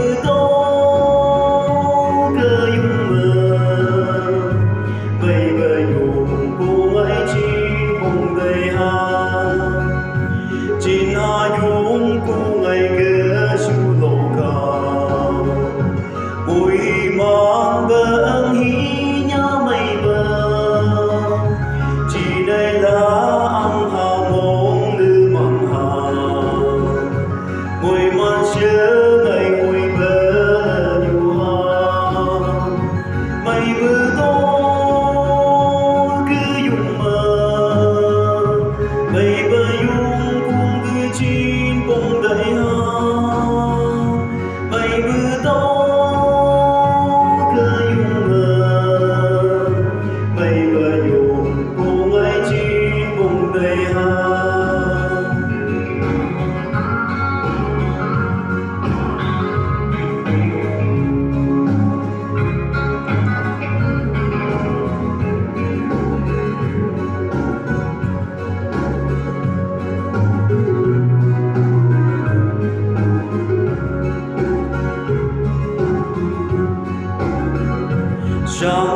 bờ tố cơ dung mơ mây bờ nhung cô ấy chín bông đầy hà chín hà nhung cô ấy cơ su lô cao bụi mang bờ ưng hí nhớ mây bờ chỉ đây là âm hà mong nữ mặn hà mùi man nhớ ngày mùi bờ nhiều hà mây bờ tố cứ dùng mơ mây bờ dung cũng cứ chín bông đầy hà mây bờ tố cứ dùng mơ mây bờ dung cũng ấy chín bông đầy hà. Chào